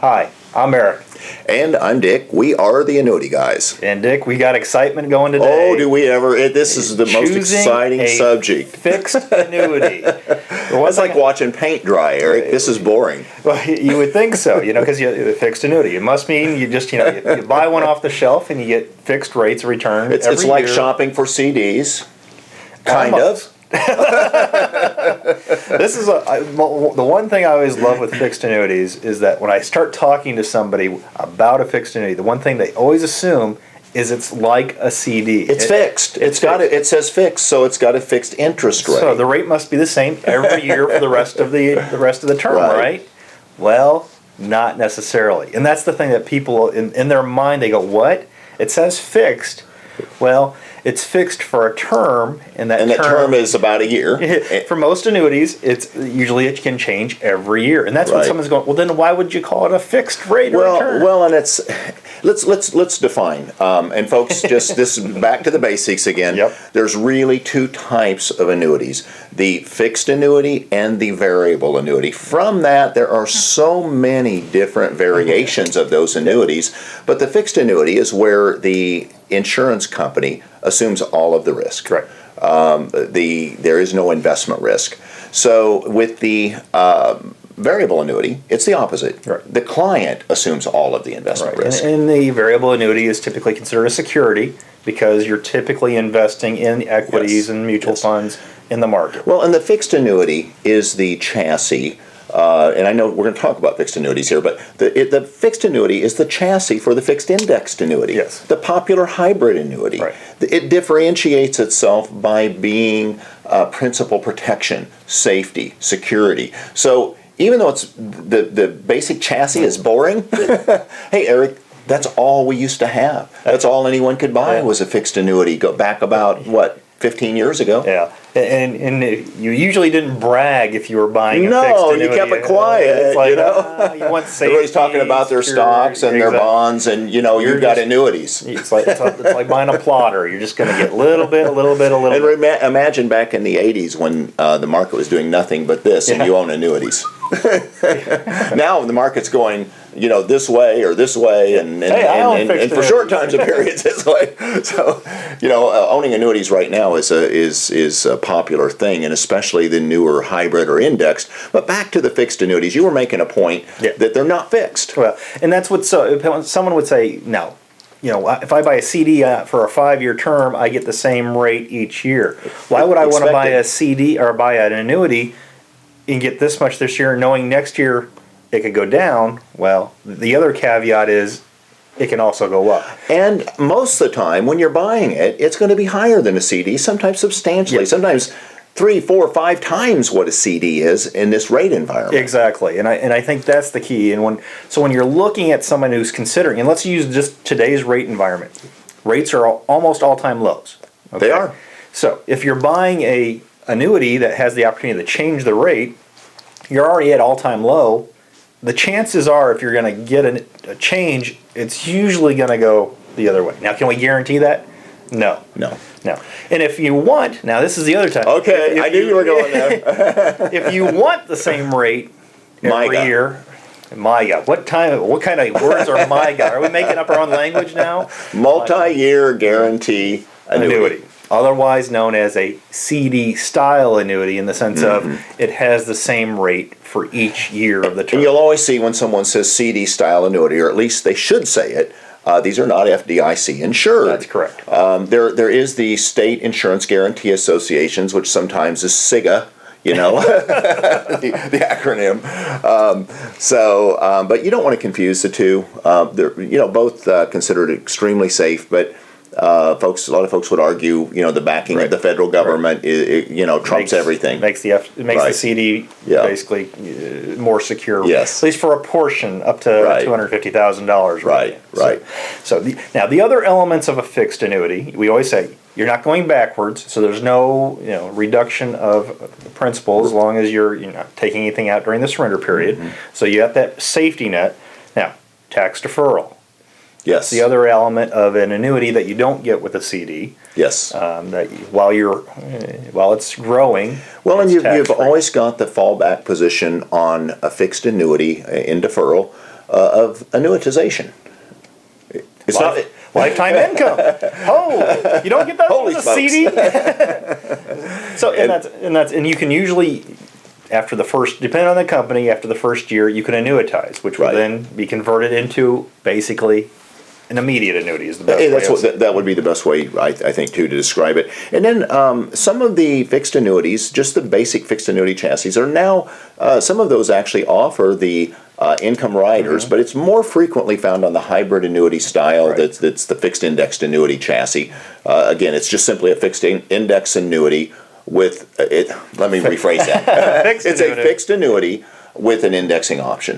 Hi, I'm Eric. And I'm Dick. We are the Annuity guys. And Dick, we got excitement going today. Oh, do we ever? This is the most exciting subject. Fixed annuity. It's like watching paint dry, Eric. This is boring. Well, you would think so, because you fixed annuity. It must mean you just, you buy one off the shelf and you get fixed rates of return. It's like shopping for CDs, kind of. This is the one thing I always love with fixed annuities is that when I start talking to somebody about a fixed annuity, the one thing they always assume is it's like a CD. It's fixed. It says fixed, so it's got a fixed interest rate. So the rate must be the same every year for the rest of the term, right? Well, not necessarily. And that's the thing that people in their mind, they go, "What? It says fixed." Well, it's fixed for a term, and that term is about a year. For most annuities, it can change every year, and that's when someone's going, "Well, then why would you call it a fixed rate of return?" Well, and let's define. And folks, just this is back to the basics again. Yep. There's really two types of annuities: the fixed annuity and the variable annuity. From that, there are so many different variations of those annuities, but the fixed annuity is where the insurance company assumes all of the risk. Correct. There is no investment risk. So with the variable annuity, it's the opposite. Right. The client assumes all of the investment risk. And the variable annuity is typically considered a security because you're typically investing in equities and mutual funds in the market. Well, and the fixed annuity is the chassis. And I know we're going to talk about fixed annuities here, but the fixed annuity is the chassis for the fixed indexed annuity. Yes. The popular hybrid annuity. Right. It differentiates itself by being principal protection, safety, security. So even though it's the basic chassis is boring, hey, Eric, that's all we used to have. That's all anyone could buy was a fixed annuity. Go back about, 15 years ago. Yeah, and you usually didn't brag if you were buying a fixed annuity. No, you kept it quiet, It's like, you want safety, everybody's talking about their stocks and their bonds, and you've got annuities. It's like buying a plotter. You're just going to get a little bit. And imagine back in the 80s when the market was doing nothing but this, and you own annuities. Now the market's going, this way or this way, and for short times of periods this way. So, owning annuities right now is a popular thing, and especially the newer hybrid or indexed. But back to the fixed annuities, you were making a point that they're not fixed. Well, and that's what someone would say. No, if I buy a CD for a 5-year term, I get the same rate each year. Why would I want to buy a CD or buy an annuity and get this much this year, knowing next year it could go down? Well, the other caveat is it can also go up. And most of the time, when you're buying it, it's going to be higher than a CD, sometimes substantially, sometimes 3, 4, 5 times what a CD is in this rate environment. Exactly, and I think that's the key. And when you're looking at someone who's considering, and let's use just today's rate environment, rates are almost all-time lows. Okay? They are. So if you're buying a annuity that has the opportunity to change the rate, you're already at all-time low. The chances are, if you're going to get a change, it's usually going to go the other way. Now, can we guarantee that? No. And if you want, now this is the other time. Okay, I knew you were going there. If you want the same rate every year, MIGA. What kind of words are MIGA? Are we making up our own language now? Multi-year guarantee annuity. Otherwise known as a CD-style annuity, in the sense of it has the same rate for each year of the term. And you'll always see when someone says CD-style annuity, or at least they should say it, these are not FDIC insured. That's correct. There is the State Insurance Guarantee Associations, which sometimes is SIGA, the acronym. But you don't want to confuse the two. They're both considered extremely safe, but a lot of folks would argue, the backing of the federal government, trumps everything. Makes the CD basically more secure. Yes. At least for a portion, up to $250,000. Right. So now the other elements of a fixed annuity, we always say you're not going backwards, so there's no reduction of principal as long as you're not taking anything out during the surrender period. So you have that safety net. Now, tax deferral. Yes. The other element of an annuity that you don't get with a CD. Yes. That while it's growing. Well, and you've always got the fallback position on a fixed annuity in deferral. of annuitization. It's not lifetime income. Oh, you don't get that Holy as a CD. So and you can usually, after the first, depending on the company, after the first year, you can annuitize, which will Right. then be converted into basically an immediate annuity. Is the best way. That would be the best way, I think, too, to describe it. And then some of the fixed annuities, just the basic fixed annuity chassis, are now, some of those actually offer the income riders, but it's more frequently found on the hybrid annuity style. Right. That's the fixed indexed annuity chassis. Again, it's just simply a fixed index annuity with it. Let me rephrase that. It's a fixed annuity with an indexing option.